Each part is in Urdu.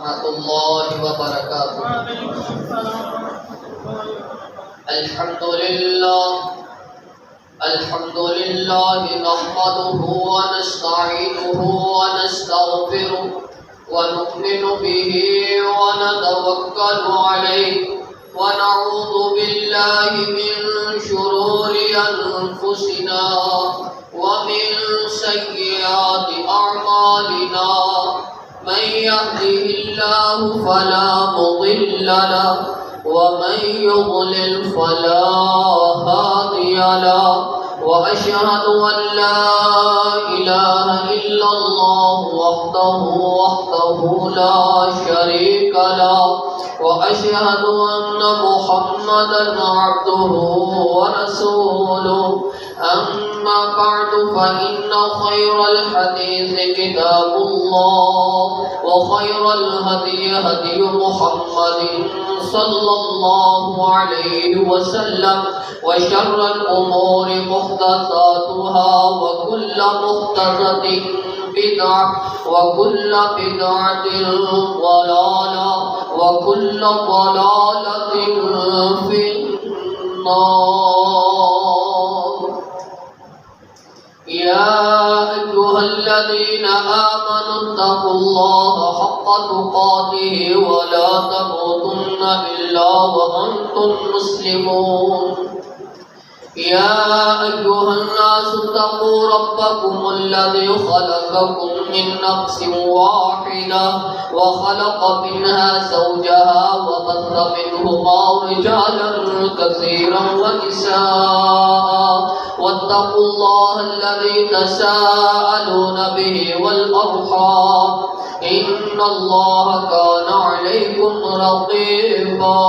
ورحمۃ اللہ وبرکاتہ۔ الحمد للہ نحمده ونستعینه ونستغفره ونؤمن به ونتوکل علیہ ونعوذ باللہ من شرور انفسنا ومن سیئات اعمالنا، من يهده الله فلا مضل له ومن يضلل فلا هادي له، وأشهد أن لا إله إلا الله وحده لا شريك له، وأشهد أن محمدا عبده ورسوله، أما بعد فإن خير الحديث كتاب الله، وخير الهدي هدي محمد صلى الله عليه وسلم، وشر الأمور محدثاتها، وكل محدثة بدعة، وكل بدعة ضلالة، وكل ضلالة في النار۔ يا أيها الذين آمنوا اتقوا الله حق تقاته ولا تموتن إلا وأنتم مسلمون۔ يا أيها الناس اتقوا ربكم الذي خلقكم من نفس واحدة وخلق منها زوجها وبث منهما رجالا كثيرا ونساء، واتقوا الله الذي تساءلون به والأرحام، إن الله كان عليكم رقيبا۔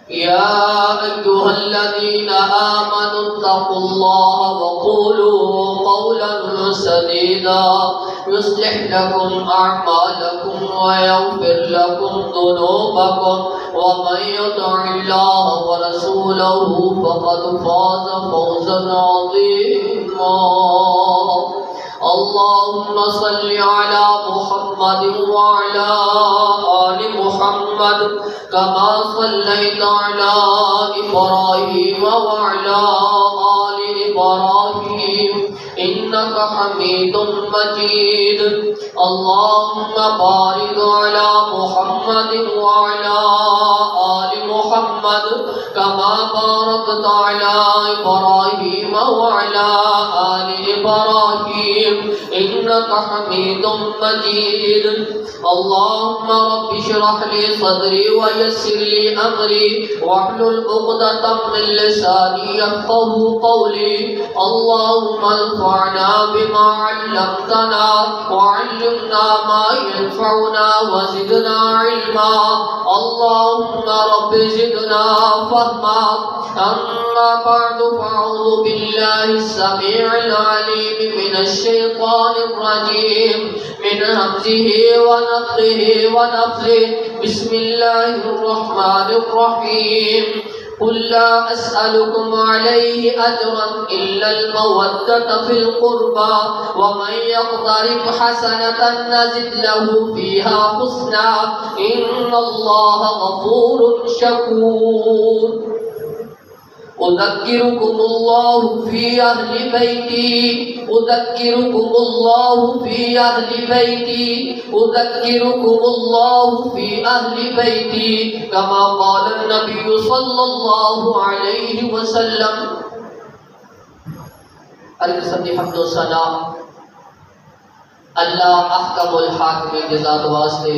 يا أيها الذين آمنوا اتقوا الله وقولوا قولا سديدا يصلح لكم أعمالكم ويغفر لكم ذنوبكم، ومن يطع الله ورسوله فقد فاز فوزا عظيما۔ اللهم صل على محمد وعلى آل محمد كما صليت على إبراهيم وعلى آل إبراهيم إنك حميد مجيد۔ اللهم بارك على محمد وعلى آل محمد كما باركت على إبراهيم وعلى آل إبراهيم إنك حميد مجيد۔ اللهم رب اشرح لي صدري ويسر لي أمري واحلل عقدة من لساني يفقهوا قولي۔ اللهم انفعنا بما علمتنا وعلمنا ما ينفعنا وزدنا علما۔ اللهم رب زدنا فهما۔ أما بعد فأعوذ بالله السميع العليم من الشيطان الرجيم، من همزه ونفخه ونفثه، بسم الله الرحمن الرحيم۔ قل لا أسألكم عليه أجرا إلا المودة في القربى، ومن يقترف حسنة نزد له فيها حسنا، إن الله غفور شكور۔ أذكركم الله في أهل بيتي، أذكركم الله في أهل بيتي، أذكركم الله في أهل بيتي، كما قال النبي صلى الله عليه وسلم۔ القسم حمد و ثنا اللہ احکم الحاکم کے ذات واسطے،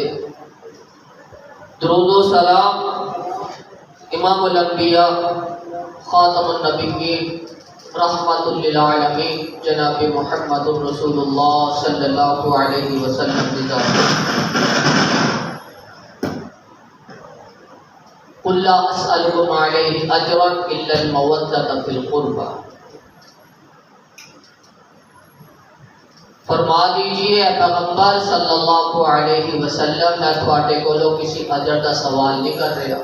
درود و سلام امام الانبیاء خاتم النبیین رحمت للعالمین جناب محمد رسول اللہ صلی اللہ علیہ وسلم کی ذات۔ قل لا اسألكم علیہ اجرا الا المودۃ فی القربى۔ فرما دیجئے اے پیغمبر صلی اللہ علیہ وسلم، میں تھوڑے کولوں کسی اجر کا سوال نہیں کر رہا،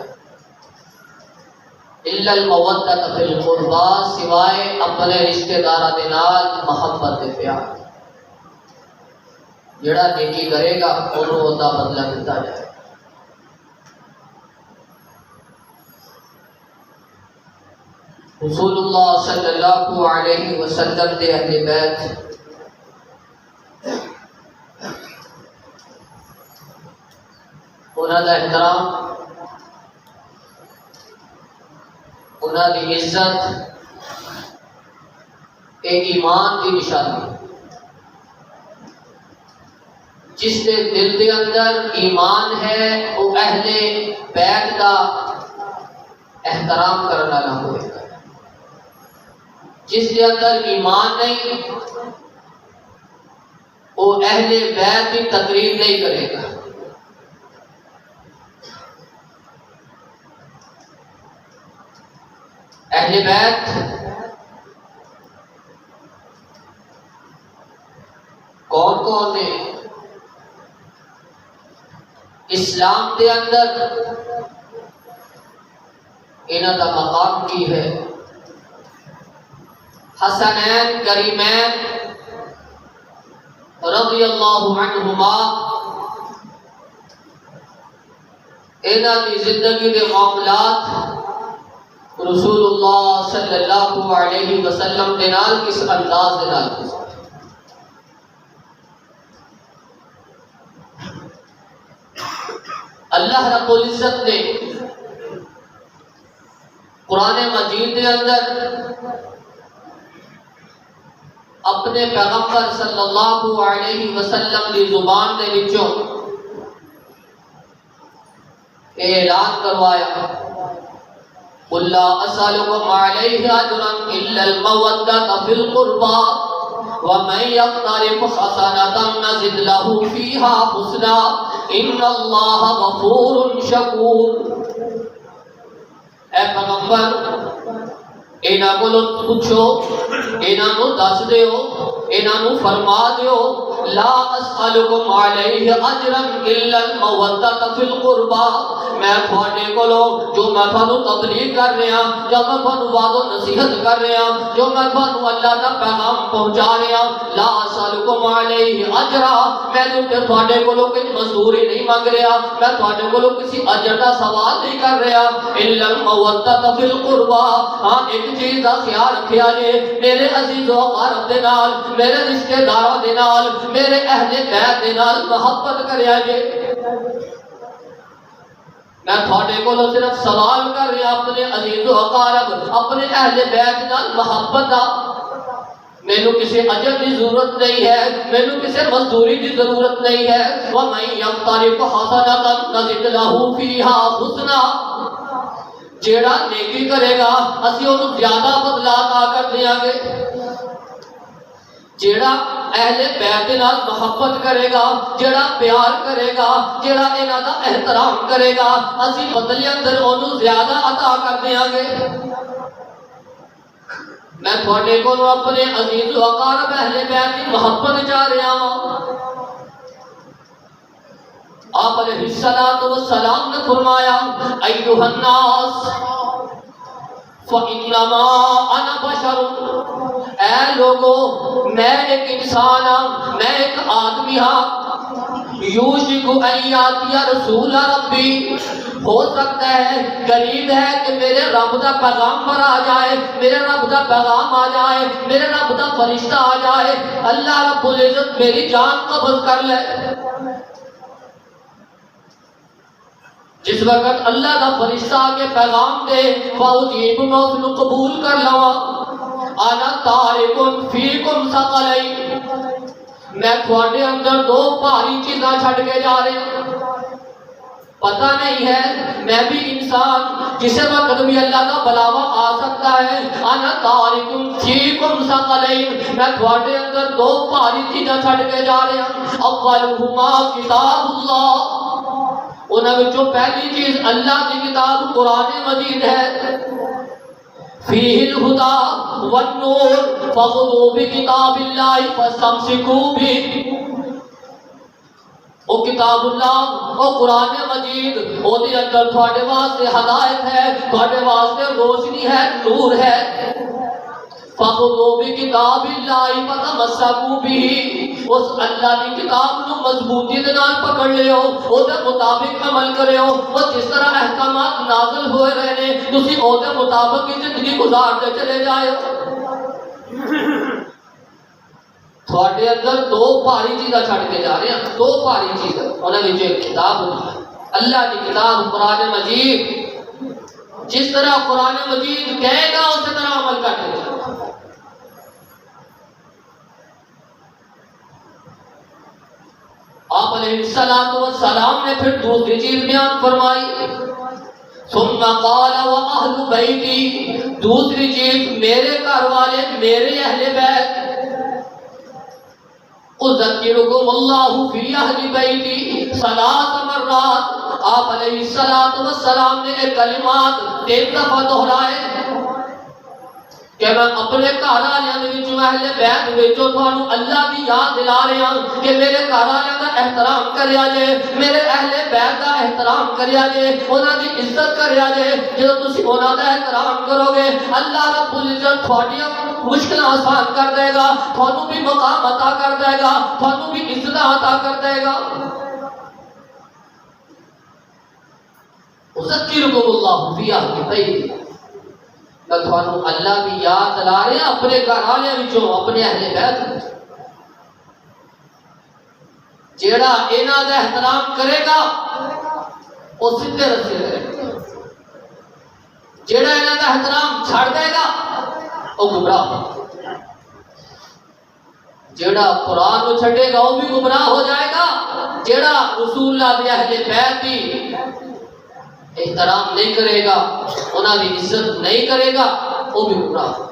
الا المودۃ فی القربى، سوائے اپنے رشتہ داراں دے نال محبت تے پیار۔ جڑا نیکی کرے گا انہوں ہوتا بدلہ دیتا جائے. رسول اللہ صلی اللہ علیہ وسلم دے اہل بیت انہاں دا احترام، انہاں دی عزت ایک ایمان دی نشانی. جس دے دل دے اندر ایمان ہے وہ اہل بیت دا احترام کرنا نہ ہوئے گا. جس کے اندر ایمان نہیں وہ اہل بیت کی تقریر نہیں کرے گا. اہل بیت کون کون نے اسلام کے اندر انہاں دا مقام کی ہے. حسنین کریمین رضی اللہ عنہما انہاں دی زندگی کے معاملات رسول اللہ صلی اللہ علیہ وسلم دے نال کس انداز دے نال اللہ رب العزت نے قرآن مجید کے اندر اپنے پیغمبر صلی اللہ علیہ وسلم کی زبان دے وچوں اعلان کروایا قل لا اسألكم عليه اجرا الا المودة في القربى ومن يقترف حسنة نزد له فيها حسنا ان اللہ غفور شکور. اے پیغمبر انہاں کو پوچھو، انہاں نو دس دیو، انہاں نو فرما دیو لا اسألکم علیہ اجرا الا المودۃ فی القربى. میں تھوڑے کولو جو میں تھانوں تبلیغ کر رہا، جو میں تھانوں وعظ و نصیحت کر رہا، جو میں تھانوں اللہ دا پیغام پہنچا رہا، لا اسألکم علیہ اجرا، میں تھوڑے کولو کوئی مزدوری نہیں مانگ رہا، میں تھوڑے کولو کسی اجر دا سوال نہیں کر رہا. الا المودۃ فی القربى. ہاں ایک چیز دا خیال رکھیا جے، میرے عزیز و اقارب دے نال، میرے رشتہ داراں دے نال، میرے اہل بیت دے نال محبت کریا جے. میں تھوڑے کو صرف سوال کر رہا اپنے عزیز و اقارب، اپنے اہل بیت نال محبت دا. مینوں کسی اجر کی ضرورت نہیں ہے، مینوں کسی مزدوری کی ضرورت نہیں ہے. وَمَن يَقْتَرِفْ حَسَنَةً نَزِدْ لَهُ فِيهَا حُسْنًا. جیڑا نیکی کرے گا اسی انہوں زیادہ بدلہ عطا کر دیاں گے. جیڑا اہل بیت نال محبت کرے گا، جیڑا پیار کرے گا، جیڑا انہاں دا احترام کرے گا، اسی بدلے اندر انہوں زیادہ عطا کر دیاں گے. میں تھوڑے کو اپنے عزیز و اقارب اہل بیت کی محبت چاہ رہا ہوں. آپ علیہ السلام نے فرمایا ایھا الناس فَإِنَّمَا أَنَا بَشَرٌ. اے لوگو میں ایک انسان ہوں، میں ایک آدمی ہوں. یوشک ان یاتی رسول ربی. ہو سکتا ہے قریب ہے کہ میرے رب دا پیغامبر آ جائے، میرے رب دا پیغام آ جائے، میرے رب دا فرشتہ آ جائے، اللہ رب العزت میری جان قبض کر لے. جس وقت اللہ کا فرشتہ کے پیغام دے فاجیب میں اس کو قبول کر لوا. انا تارکن فیکم ثقلین. میں تھوڑے اندر دو بھاری چیزاں چھڈ کے جا رہا ہوں. پتہ نہیں ہے میں بھی انسان، کسی وقت بھی اللہ کا بلاوا آ سکتا ہے. انا تارکن فیکم ثقلین. میں تھوڑے اندر دو بھاری چیزاں چھڈ کے جا رہا ہوں. اولہما کتاب اللہ. انہاں وچوں پہلی چیز اللہ کی کتاب قرآن مجید ہے. فیہ الہدی والنور فخذوا بکتاب اللہ فاستمسکوا بہ. او کتاب اللہ، او قرآن مجید، او دے اندر تھوڑے واسطے ہدایت ہے، تھوڑے واسطے روشنی ہے، نور ہے. فخذوا بکتاب اللہ فتمسکوا بہ، اس اللہ کی کتاب نو مضبوطی دے نال پکڑ لیو، او دے مطابق عمل کریو، وہ جس طرح احکامات نازل ہوئے رہے نے تسی او دے مطابق کی زندگی گزارتے چلے جائے۔ تھوڑے اندر دو بھاری چیزاں چھڑ کے جا رہے ہیں، دو بھاری چیزاں، انہاں وچ ایک کتاب ہوتی ہے، اللہ کی کتاب قرآن مجید، جس طرح قرآن مجید کہے گا اسی طرح عمل کرتے جائیں۔ آپ علیہ السلام نے پھر دوسری چیز بیان فرمائی، ثم قال وَأَهْلُ بَيْتِي، دوسری چیز میرے گھر والے، میرے اہل بیت، اذکرکم اللہ فی اہل بیتی ثلاث مرات، آپ علیہ السلام نے ایک کلمات 3 دفعہ دہرائے کہ میں اپنے گھر والوں دے وچوں اہل بیت وچوں تھانوں اللہ دی یاد دلا رہا ہوں کہ میرے گھر والوں دا احترام کریا جے، میرے اہل بیت دا احترام کریا جے، انہاں دی عزت کریا جے۔ جدوں تسی انہاں دا احترام کرو گے اللہ رب العزت تھوڑیاں مشکل آسان کر دے گا، تھانوں بھی مقام عطا کر دے گا، تھانوں بھی عزت عطا کر دے گا۔ اذکرکم اللہ فی اہل بیتی، میں تھانوں اللہ کی یاد دلا رہے ہیں اپنے گھر والوں وچوں، اپنے اہل بیت وچوں۔ جیڑا انہاں دا احترام کرے گا وہ سیدھے رستے تے، جیڑا انہاں دا احترام چھڑ دے گا وہ گمراہ ہو، جیڑا قرآن کو چھڑے گا وہ بھی گمراہ ہو جائے گا، جیڑا رسول اللہ دے اہل بیت دی احترام نہیں کرے گا، انہاں دی عزت نہیں کرے گا، وہ بھی گمراہ ہو۔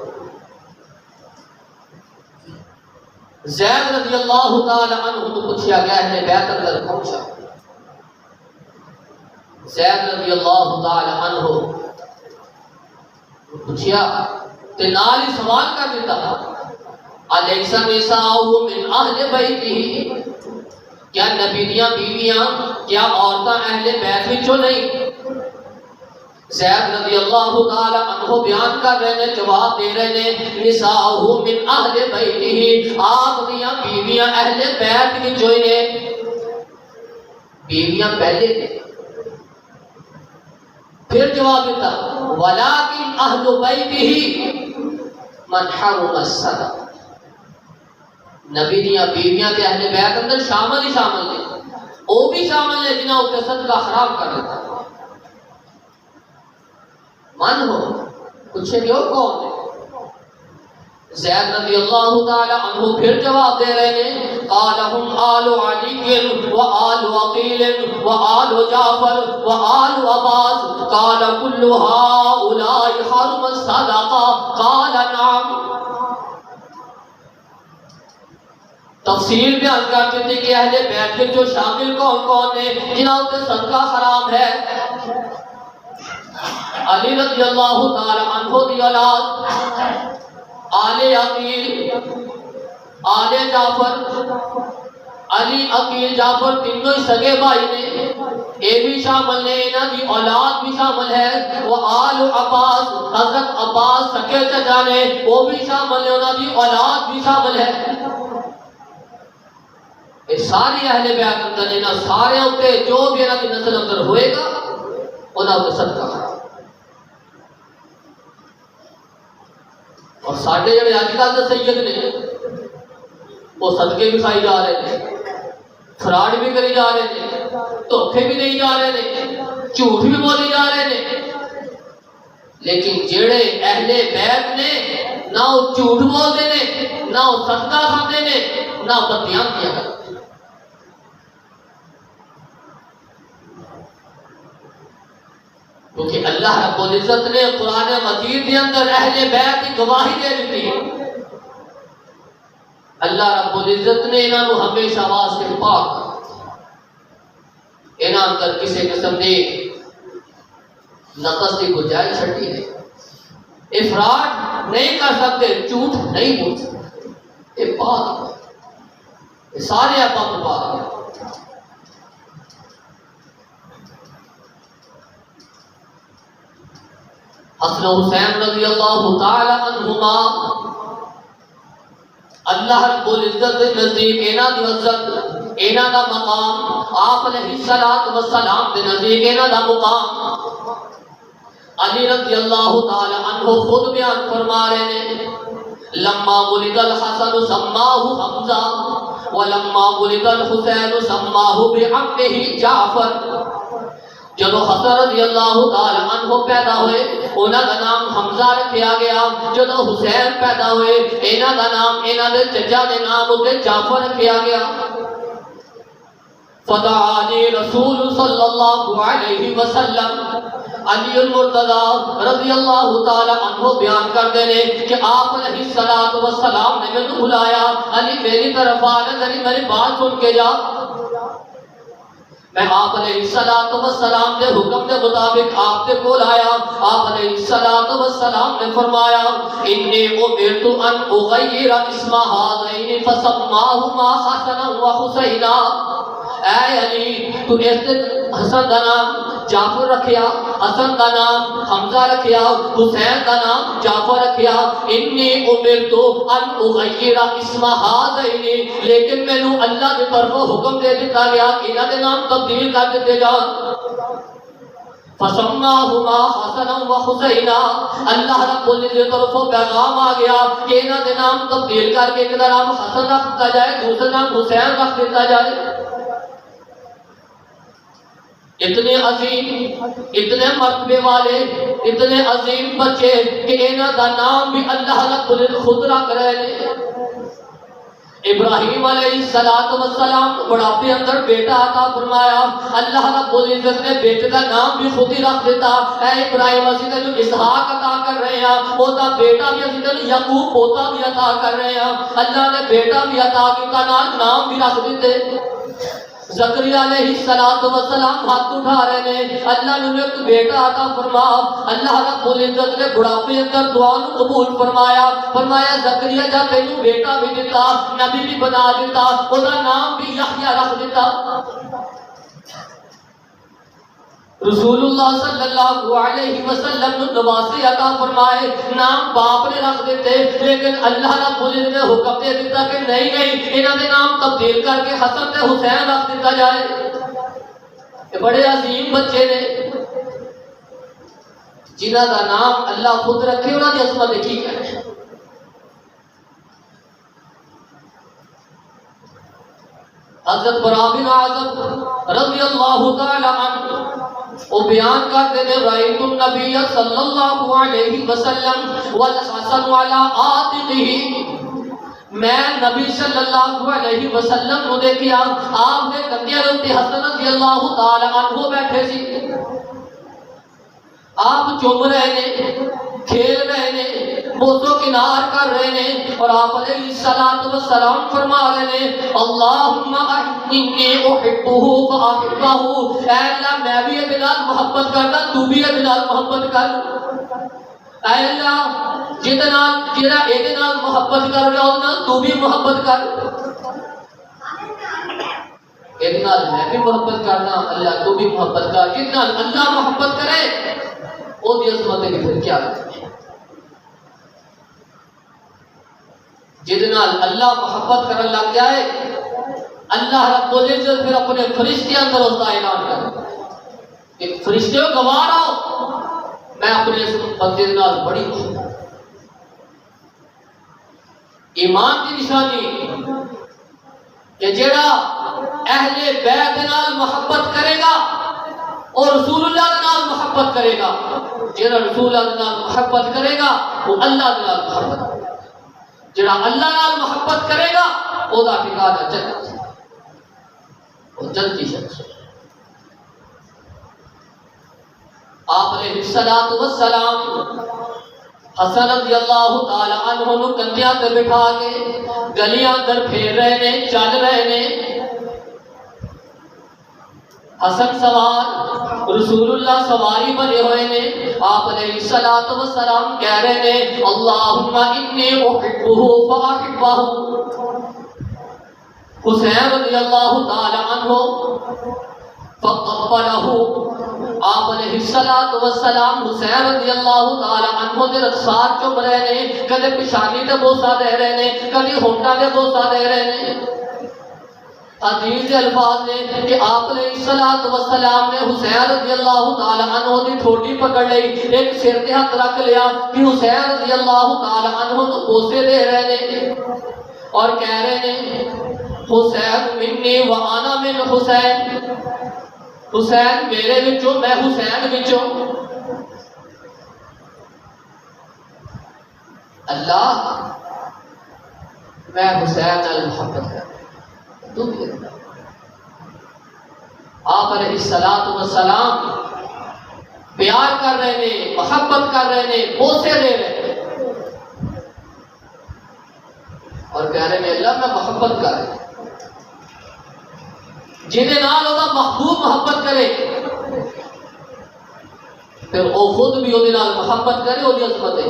زید رضی اللہ تعالی عنہ کو پوچھا گیا اہل بیت اندر پہنچا، زید رضی اللہ تعالی عنہ پوچھا تے نال ہی سوال کر دیتا، الیس نساؤ من اہل بیتہ، کیا نبی دیاں بیویاں، کیا عورتاں اہل بیت وچوں نہیں؟ زید رضی اللہ تعالی عنہ بیان کر رہے ہیں، جواب دے رہے ہیں، نساؤ من اہل بیتہ، آپ دیاں بیویاں اہل بیت وچوں نے، بیویاں پہلے نے۔ پھر جواب دیتا، ولیکن اہل بیتہ من حرم الصدقہ، نبی دیاں بیویاں تے اہل بیت اندر شامل ہی شامل نے، وہ بھی شامل ہے جنہاں اوتے صدقہ حرام کر دیتا۔ من ہو پوچھے گے اور کون ہے؟ زید رضی اللہ تعالی عنہ پھر جواب دے رہے ہیں، قال هم آل علی و آل عقیل و آل جعفر و آل عباس، قال كل هؤلاء حرم الصدقہ، قال نعم۔ تفصیل بیان کرتے تھے کہ اہل بیت کے جو شامل کون کون ہیں جنہاں تے صدقہ حرام ہے۔ علی رضی اللہ تعالی عنہ دی اولاد، آل عقیل، آل جعفر، علی عقیل جعفر تینوں ہی سگے بھائی نے، اے بھی شامل نے، انہاں دی اولاد بھی شامل ہے، وہ آل عباس، حضرت عباس سکے چچا نے، وہ بھی شامل ہے، انہاں دی اولاد بھی شامل ہے۔ یہ ساری اہل بیت اندر انہاں سارے اوتے جو بھی انہاں دی نسل اندر ہوئے گا انہاں تے صدقہ حرام۔ اور ساڈے جڑے اج کل دے سید نے وہ صدقے بھی کھائی جا رہے ہیں، فراڈ بھی کری جا رہے ہیں، دھوکے بھی نہیں جا رہے ہیں، جھوٹ بھی بولی جا رہے ہیں، لیکن جڑے اہل بیت نے نہ وہ جھوٹ بولتے ہیں، نہ وہ صدقہ کھاتے ہیں، نہ بدیاں کیا کرتے ہیں۔ کیونکہ اللہ رب العزت نے قرآن مجید کے اندر اہل بیت کی گواہی دے دیتی ہے، اللہ رب العزت نے انہاں نو ہمیشہ واسطے پاک، انہاں اندر کسی قسم دی نقص کی گنجائش چھٹی نہیں، افراط نہیں کر سکتے، جھوٹ نہیں بول سکتے، یہ پاک، یہ سارے آپ پاک ہیں۔ حسن حسین رضی اللہ تعالی عنہما اللہ رب العزت دے نزدیک انہاں دی عزت انہاں دا مقام آپ علیہ الصلوۃ والسلام دے نزدیک انہاں دا مقام علی رضی اللہ تعالی عنہ خود بیان فرما رہے ہیں لما ولد الحسن سماہ حمزہ ولما ولد الحسین سماہ بعمہ جعفر جب حسن رضی اللہ تعالی عنہ پیدا ہوئے انہاں دا نام حمزہ رکھیا گیا جب حسین پیدا ہوئے انہاں دا نام انہاں دے چچا دے نام تے جعفر رکھیا گیا فدعانی رسول صلی اللہ علیہ وسلم علی المرتضی رضی اللہ تعالی عنہ بیان کرتے ہیں کہ آپ علیہ الصلوۃ والسلام نے مجھے بلایا علی میری طرف آ علی میری بات سن کے جا میں آپ علیہ الصلوۃ والسلام کے حکم کے مطابق آپ کے کول آیا آپ علیہ الصلوۃ والسلام نے فرمایا انی امرت ان اغیر اسم هذین فسماهما حسنا وحسینا اے علی تو حسن کا نام جعفر رکھیا حسن کا نام حمزہ رکھیا حسین کا نام جعفر رکھیا انی امرت ان اغیر اسم هذین لیکن میں نو اللہ کی طرف حکم دے دیتا گیا کہ انہاں دے نام تبدیل کر دیتے جان فسماہما حسنا وحسینا اللہ رب العزت کی طرف پیغام آ گیا کہ انہاں دے نام تبدیل کر کے ایک دا نام حسن رکھ دیا جائے دوسرا نام حسین رکھ دیتا جائے اتنے عظیم اتنے مرتبے والے اتنے عظیم بچے کہ انہاں دا نام بھی اللہ رب العزت خود رکھ رہے ہیں ابراہیم علیہ السلام بڑھاپے اندر بیٹا عطا فرمایا اللہ رب العزت نے بیٹے کا نام بھی خود ہی رکھ دیتا اے ابراہیم اسی تینوں اسحاق عطا کر رہے ہیں وہ دا بیٹا بھی اسی تینوں یعقوب پوتا بھی عطا کر رہے ہیں اللہ نے بیٹا بھی عطا کیتا نام بھی رکھ دیتے زکریا علیہ السلام ہاتھ اٹھا رہے ہیں اللہ نے ایک بیٹا عطا فرما اللہ رب العزت نے بڑھاپے اندر دعا نو قبول فرمایا زکریا جا تینوں بیٹا بھی دیتا نبی بھی بنا دیتا اس کا نام بھی یحییٰ رکھ دیتا رسول اللہ صلی اللہ علیہ وسلم نے نواسی عطا فرمائے نام باپ نے رکھ دیتے لیکن اللہ رب العزت نے حکم دے دیتا کہ نہیں انہاں دے نام تبدیل کر کے حسن تے حسین رکھ دیتا جائے یہ بڑے عظیم بچے نے جنہاں دا نام اللہ خود رکھے انہاں دی عظمت دیکھی کیا حضرت براء بن عازب رضی اللہ تعالی عنہ وہ بیان کرتے ہیں رأیت النبی صلی اللہ علیہ وسلم والحسن علی عاتقہ میں نبی صلی اللہ علیہ وسلم کو دیکھیا آپ نے کندھے تے حسن رضی اللہ تعالی عنہ بیٹھے سی آپ چوم رہے نے کھیل رہے نے بوسو کنار کر رہے نے اور آپ علیہ الصلوۃ والسلام فرما رہے نے اللہم انی احبہ فاحبہ اے اللہ میں بھی بلال محبت کرتا تو بھی بلال محبت کر اے اللہ جتنا ایک نال محبت کر رہا ہوں تو بھی محبت کر ایک نال میں بھی محبت کرنا اللہ تو بھی محبت کر جتنا اللہ محبت کرے وہ دی عظمت کی پھر کیا کرے جتنا اللہ محبت کرنے لگ جائے اللہ رب العزت پھر اپنے فرشتے اندر اس کا اعلان کرے کہ فرشتے کو گواہ رہو میں اپنے اس بندے نال بڑی خوش ہوں ایمان کی نشانی کہ جڑا اہل بیت نال محبت کرے گا اور رسول اللہ نال محبت کرے گا جڑا رسول اللہ نال محبت کرے گا وہ اللہ نال محبت کرے گا جڑا اللہ نال محبت کرے گا او دا ٹھکانہ جنت وہ جنتی شخص آپ علیہ الصلوۃ والسلام حسن رضی اللہ تعالی عنہ نو کندھیاں تے بٹھا کے گلیاں اندر پھیر رہے نے چل رہے نے حسن سوار رسول اللہ سواری بنے ہوئے نے آپ علیہ الصلوۃ والسلام کہہ رہے نے اللہم انی احبہ فاحبہ حسین رضی اللہ تعالی عنہ فقبلہ آپ علیہ الصلوۃ والسلام حسین رضی اللہ تعالی عنہ دے رخسار چوم رہے نے، کدے پیشانی تے بوسا دے رہے نے، کدی ہونٹاں تے بوسا دے رہے نے۔ حدیث کے الفاظ نے کہ آپ علیہ الصلوۃ والسلام نے حسین رضی اللہ تعالی عنہ دی ٹھوڈی پکڑ لئی، ایک سر تے ہاتھ رکھ لیا کہ حسین رضی اللہ تعالی عنہ نو بوسے دے رہے نے اور کہہ رہے نے حسین منی و انا من حسین، حسین میرے وچوں میں حسین وچوں۔ اللہ میں حسین نال محبت کرتا، تو بھی کرتا۔ آپ علیہ الصلوۃ والسلام پیار کر رہے نے، محبت کر رہے نے، بوسے دے رہے نے اور کہہ رہے نے اللہ میں محبت کر رہے، جنہیں نال وہ محبوب محبت کرے پھر وہ خود بھی وہ نال محبت کرے، وہ عظمت ہے۔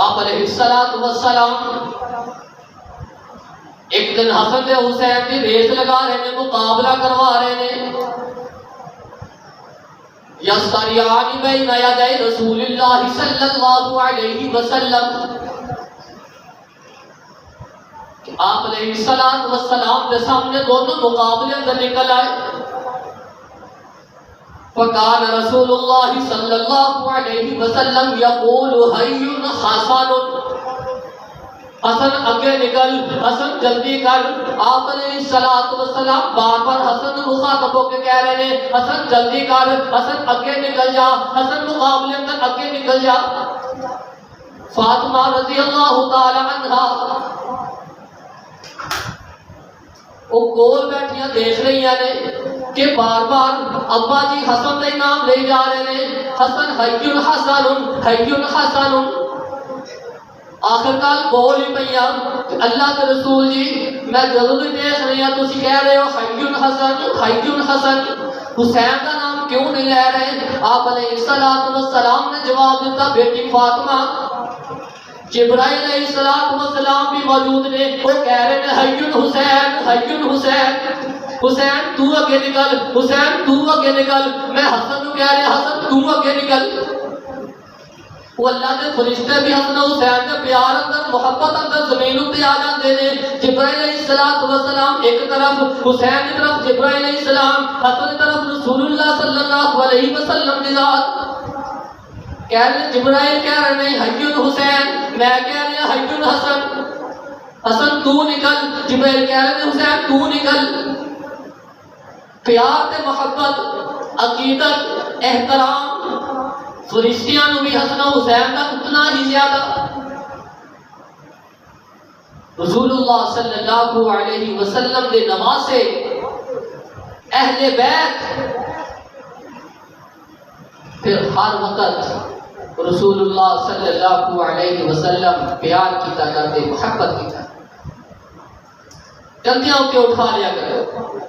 آپ علیہ الصلوۃ والسلام ایک دن حسن تے حسین کی ریس لگا رہے نے، مقابلہ کروا رہے نے۔ یستریان بین یدی رسول اللہ صلی اللہ علیہ وسلم، آپ علیہ الصلوۃ والسلام کے سامنے دونوں مقابلے اندر نکل آئے۔ فکان رسول اللہ صلی اللہ علیہ وسلم یقول حی حسن، حسن اگے نکل، حسن جلدی کر۔ آپ علیہ الصلوۃ والسلام بار بار حسن مخاطب ہو کے کہہ رہے ہیں حسن جلدی کر، حسن اگے نکل جا، حسن مقابلے اندر اگے نکل جا۔ فاطمہ رضی اللہ تعالی عنہا وہ کول بیٹھیاں دیکھ رہی ہیں کہ بار بار ابا جی حسن کا نام لے جا رہے ہیں، حسن حی حسن حی حسن۔ آخر کار بول ہی پیا اللہ کے رسول جی میں جدوں بھی دیکھ رہی ہوں تسی کہہ رہے ہو حی حسن حی حسن، حسین کا نام کیوں نہیں لے رہے؟ آپ علیہ الصلوۃ والسلام نے جواب دیتا بیٹی فاطمہ جبرائیل علیہ السلام بھی موجود نے، وہ کہہ رہے ہیں حی حسین حی حسین، حسین تو اگے نکل، حسین تو اگے نکل۔ میں حسن کو کہہ رہا حسن تو اگے نکل۔ وہ اللہ کے فرشتے بھی حسن حسین کے پیار اندر محبت اندر زمین تے آ جاندے نے۔ جبرائیل علیہ السلام ایک طرف، حسین کی طرف جبرائیل علیہ السلام، حسن کی طرف رسول اللہ صلی اللہ علیہ وسلم کی ذات۔ کہہ رہے جبرائیل کہہ رہے ہیں حی حسین، میں کہہ رہے ہیں حی حسن، حسن تو نکل۔ جبرائیل کہہ رہے ہیں حسین تو نکل۔ پیار تے محبت، عقیدت، احترام فرشتیاں نو بھی حسن حسین کا اتنا ہی زیادہ۔ رسول اللہ صلی اللہ علیہ وسلم دے نواسے اہل بیت پھر ہر وقت رسول اللہ صلی اللہ علیہ وسلم پیار کیتا کرتے، محبت کیتا کندیاں کے اٹھا لیا کرتے۔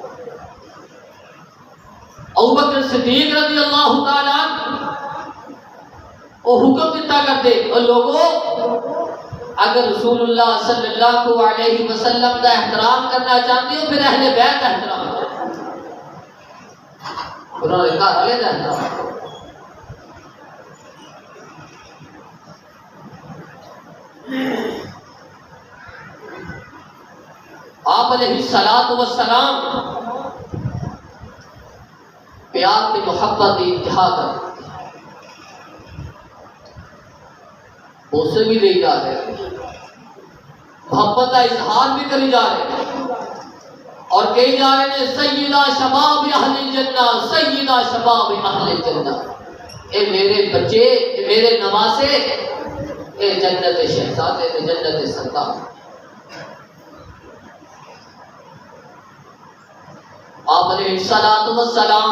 ابوبکر صدیق رضی اللہ تعالیٰ وہ حکم دیتا کرتے اور لوگوں اگر رسول اللہ صلی اللہ علیہ وسلم کا احترام کرنا چاہتے ہو پھر اہل بیت کا احترام کرو، انہوں نے کہا والے کا احترام کرو۔ آپ علیہ الصلوۃ والسلام پیار کی محبت کی انتہا کرتے، اسے بھی لے جا رہے ہیں، محبت کا اظہار بھی کری جا رہے ہیں اور کہی جا رہے ہیں سیدہ شباب اہل الجنہ، سیدہ شباب اہل الجنہ، اے میرے بچے، اے میرے نواسے، اے جنت شہزادے، اے جنت سردار۔ آپ علیہ الصلوۃ والسلام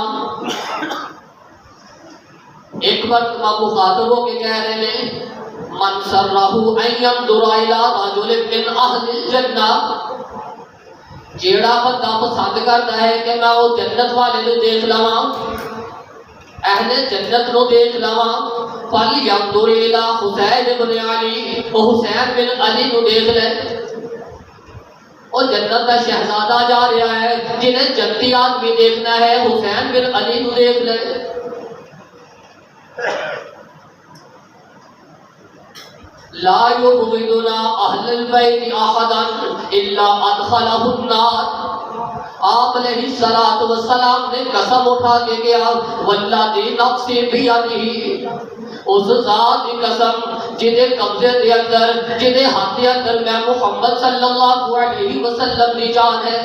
ایک مرتبہ مخاطب ہو کے کہہ رہے ہیں من سرہ ان ينظر الى رجل من اہل الجنہ، جیڑا بندہ پسند کرتا ہے کہ میں وہ جنت والے نو دیکھ لواں، اہل جنت نو دیکھ لواں، فَلْيَنظُرْ إِلَىٰ حُسَيْنِ بْنِ عَلِي، وہ حسین بن علی نو دیکھ لے۔ وہ جنت کا شہزادہ جا رہا ہے جنہیں جنتی آدمی دیکھنا ہے حسین بن علی کو دیکھ لے. لا یبغضنا اہل البیت احدا الا ادخلہ النار. آپ علیہ الصلوۃ والسلام نے قسم اٹھا کے کہا والذی نفسی بیدہ، اس ذات کی قسم جدے قبضے دے اندر جدے ہاتھ دے اندر میں محمد صلی اللہ علیہ وسلم کی جان ہے.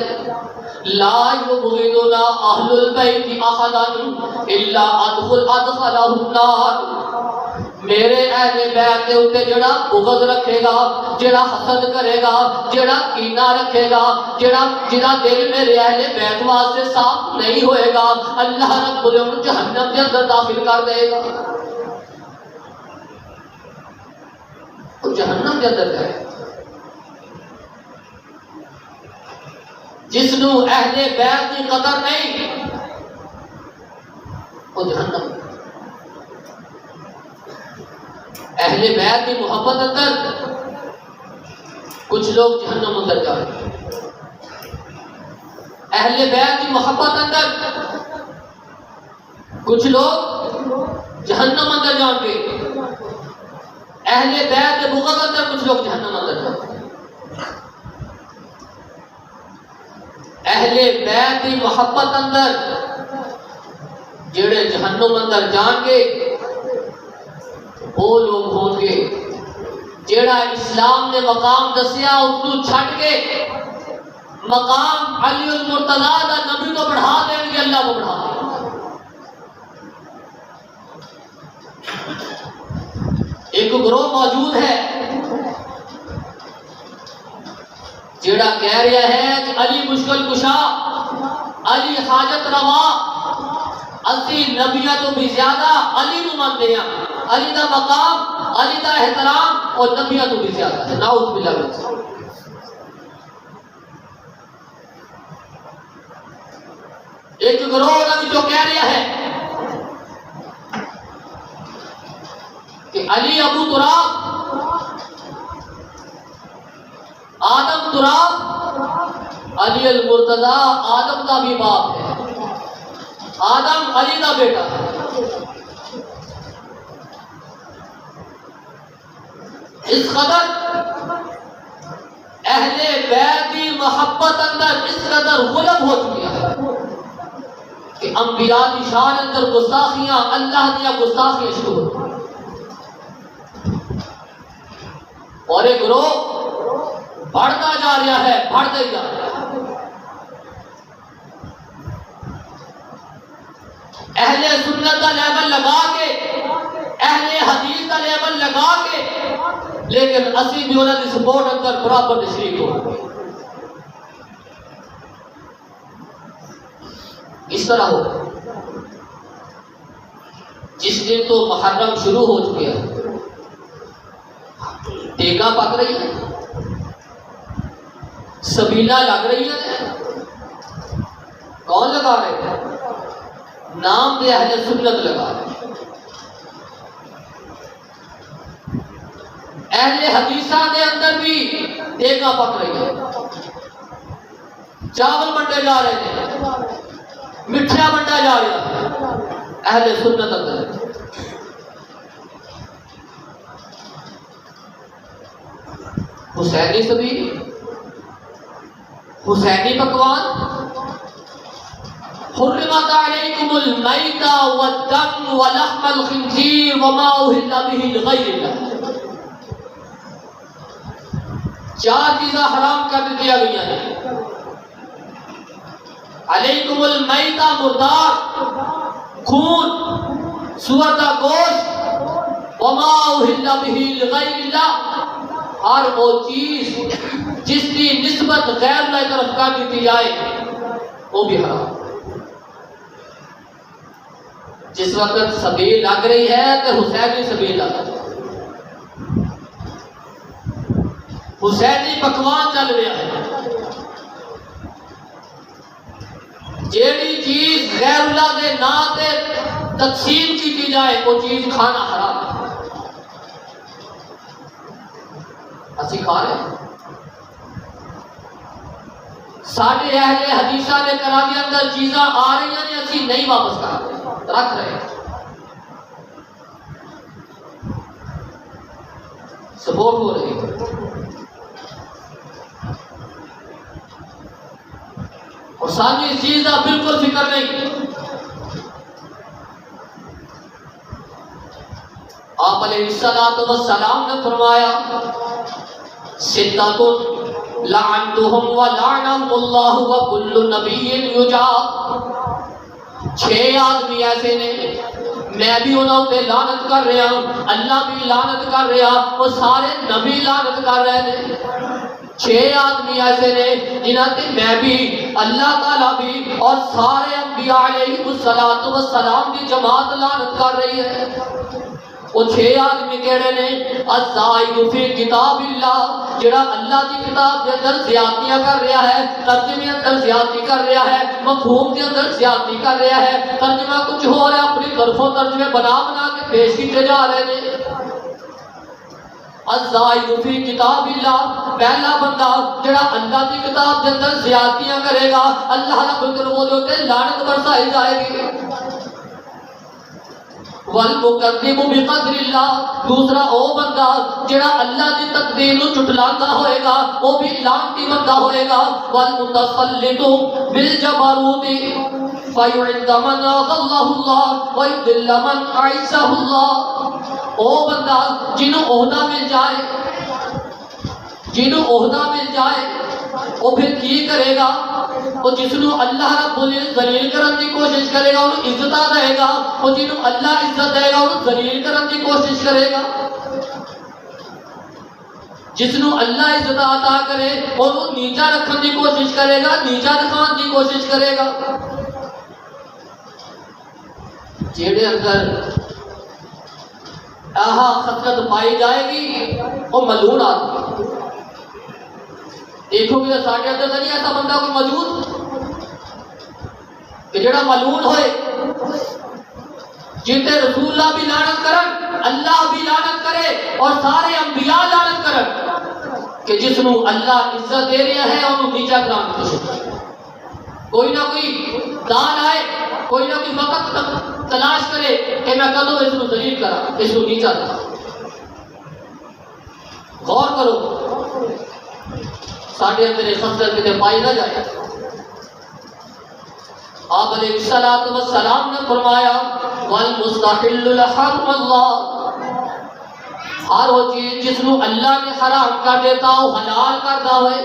لا یبغضنا اہل البیت احدا الا ادخلہ النار. میرے اہل بیت دے اوتے جڑا بغض رکھے گا، جڑا حسد کرے گا، جڑا کینہ رکھے گا، جڑا دل میرے اہل بیت واسطے صاف نہیں ہوئے گا، اللہ رب العالمین جہنم کے اندر داخل کر دے گا. وہ جہنم کے اندر جائے. جس نو اہل بیت کی قدر نہیں وہ جہنم. اہل بیت کی محبت اندر کچھ لوگ جہنم اندر جا رہے ہیں. اہل بیت کی محبت اندر کچھ لوگ جہنم اندر جان گے. اہل بیت کے بغض اندر کچھ لوگ جہنم اندر جان گے. اہل بیت کی محبت اندر جڑے جہنم اندر جان گے وہ لوگ ہوں گے جیڑا اسلام نے مقام دسیا اس کو چھٹ کے مقام علی المرتضیٰ دا نبی کو بڑھا دیں گے، اللہ کو بڑھا دیں گے. ایک گروہ موجود ہے جیڑا کہہ رہا ہے کہ علی مشکل کشا، علی حاجت روا، اسی نبیوں تو بھی زیادہ علی نو مانتے ہیں. علی دا مقام، علی دا احترام اور نبیوں تو بھی زیادہ ہے. نعوذ باللہ من ذالک. ایک گروہ نبی جو کہہ رہا ہے کہ علی ابو تراب، آدم تراب، علی المرتضیٰ آدم کا بھی باپ ہے، آدم علی کا بیٹا ہے. اس قدر اہل بیت کی محبت اندر اس قدر غلب ہو چکی ہے کہ انبیاء کی شان اندر گستاخیاں، اللہ دیا گستاخیاں شروع ہو. اور ایک گروہ بڑھتا جا رہا ہے، بڑھتا ہی جا رہا ہے. اہل سنت کا لیبل لگا کے، اہل حدیث کا لیبل لگا کے، لیکن اسی بھی انہوں نے سپورٹ اندر برابر شریک ہو. اس طرح ہو جس دن تو محرم شروع ہو چکے ہیں، دیگاں پک رہی ہے، سبیلہ لگ رہی ہے. کون لگا رہے ہیں؟ نام دے اہل سنت لگا رہے ہیں. اہل حدیثہ دے اندر بھی دیگاں پک رہی ہے. چاول بنٹے جا رہے ہیں، مٹھیا بنٹا جا رہا ہے اہل سنت اندر. حسینی سبیل، حسینی پکوان. حرمت علیکم المیتہ والدم ولحم الخنزیر وما اہل به لغیر اللہ. چار چیزیں حرام کر دیا گئی ہیں. علیکم المیتہ مردار، خون، سور کا گوشت، وما اہل به لغیر اللہ، ہر وہ چیز جس کی نسبت غیر اللہ کی طرف کر دی جائے وہ بھی حرام. جس وقت سبیل لگ رہی ہے تو حسینی سبیل لگ رہی ہے، حسینی پکوان چل رہا ہے. جیڑی چیز غیر اللہ کے نام سے تقسیم کی جائے وہ چیز کھانا حرام ہے. اسی کھا رہے ہیں. ساڈے اہل حدیثاں دے گھراں دے اندر چیزاں آ رہی ہیں اسی نہیں واپس کر رہے، رکھ رہے ہیں، سپورٹ ہو رہی ہے، اور سانو اس چیز کا بالکل فکر نہیں۔ آپ علیہ السلام نے فرمایا ستۃ لعنتهم ولعنهم اللہ وکل نبی یجاب، 6 آدمی ایسے نے میں بھی انہوں تے لعنت کر رہا ہوں، اللہ بھی لعنت کر رہا، وہ سارے نبی لعنت کر رہے ہیں۔ 6 آدمی ایسے نے جنہاں تے میں بھی، اللہ تعالیٰ بھی، اور سارے انبیاء علیہ السلام کی جماعت لعنت کر رہی ہے۔ وہ 6 آدمی کہڑے نے؟ الزائد فی کتاب اللہ، جڑا اللہ کی کتاب کے اندر زیادتیاں کر رہا ہے، ترجمے اندر زیادتی کر رہا ہے، مفہوم کے اندر زیادتی کر رہا ہے، ترجمہ کچھ ہو رہا ہے، اپنی طرفوں ترجمے بنا کے پیش کیتے جا رہے ہیں۔ الزائد فی کتاب اللہ، پہلا بندہ جڑا اللہ کی کتاب کے اندر زیادتیاں کرے گا، اللہ رب العزت تے لعنت برسائی جائے گی۔ والمکذب بقدر اللہ، دوسرا او بندہ جڑا اللہ کی تقدیر نو جھٹلاتا ہوئے گا، وہ بھی لعنتی بندہ ہوئے گا۔ والمتسلط بالجبروت فیعز من اضلہ اللہ ویضل من اعزہ اللہ، او بندہ جنوں عہدہ مل جائے، جنوں عہدہ مل جائے وہ پھر کی کرے گا؟ وہ جس نو اللہ رب العزت ذلیل کرنے کی کوشش کرے گا انہوں عزت دے گا، وہ جنوں اللہ عزت دے گا انہوں ذلیل کرنے کی کوشش کرے گا، جس نو اللہ عزت عطا کرے انہوں نیچا رکھنے کی کوشش کرے گا، نیچا دکھانے کی کوشش کرے گا۔ جیڑے اندر آہا خطرت پائی جائے گی وہ ملعون آدمی، دیکھو گے ساڈے اندر نہیں ایسا بندہ کوئی موجود کہ جڑا ملعون ہوئے، جنتے رسول اللہ بھی لعنت کرن، اللہ بھی لعنت کرے اور سارے انبیاء لعنت کرن، کہ جس نو اللہ عزت دے رہا ہے انہوں نیچا کرانے کی کوشش کرے، کوئی نہ کوئی دان آئے، کوئی نہ کوئی وقت تلاش کرے کہ میں کدوں اس نو ذلیل کرا، اس نو نیچا کرا۔ غور کرو ساڈے اندر خطرت کتے پائی نہ جائے۔ آپ علیہ السلام نے فرمایا والمستحل لحرم اللہ، ہر وہ چیز جس نو اللہ نے حرام کر دیتا ہو حلال کرتا ہوئے،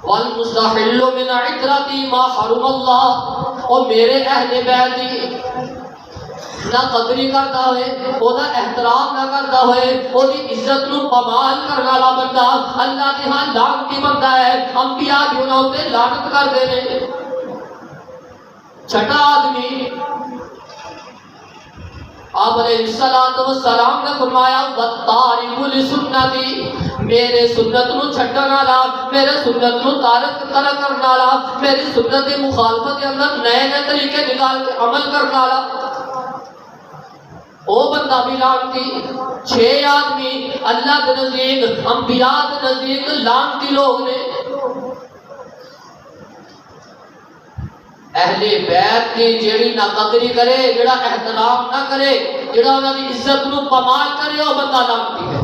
والمستحل من عترتی ما حرم اللہ، اور میرے اہل بیت دی نہ قدری کرتا ہوئے، وہ دا احترام نہ کرتا ہوئے، وہ دی عزت نو پامال کرنے والا بندہ اللہ کے ہاں لعنتی بندہ ہے، انبیاء بھی انہوں تے لعنت کر دینے۔ چھٹا آدمی آپ علیہ السلام نے فرمایا وَالطَّارِقُ لِسُنَّتِي، میرے سنت نو چھڈن والا، میرے سنت نو ترک کرنے والا، میری سنت کی مخالفت کے اندر نئے نئے طریقے نکال کے عمل کرنے والا، او بندہ بھی لعنتی۔ 6 آدمی اللہ کے نزدیک، انبیاء کے نزدیک لعنتی لوگ نے۔ اہل بیت کی جیڑی نہ قدری کرے، جڑا احترام نہ کرے، جڑا انہاں دی عزت نو پامال کرے، وہ بندہ لعنتی ہے۔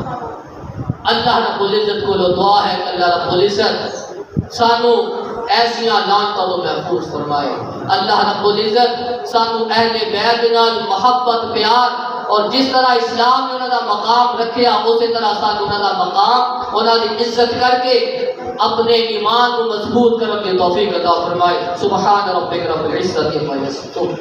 اللہ رب العزت کو دعا ہے کہ اللہ رب العزت سانو ایسیاں لعنتوں تو محفوظ فرمائے۔ اللہ رب العزت سانو اہل بیت نال محبت پیار اور جس طرح اسلام نے انہوں کا مقام رکھیا اسی طرح سانو انہوں کا مقام انہوں کی عزت کر کے اپنے ایمان کو مضبوط کرنے کی توفیق عطا فرمائے۔ سبحان ربک رب العزت عما یصفون۔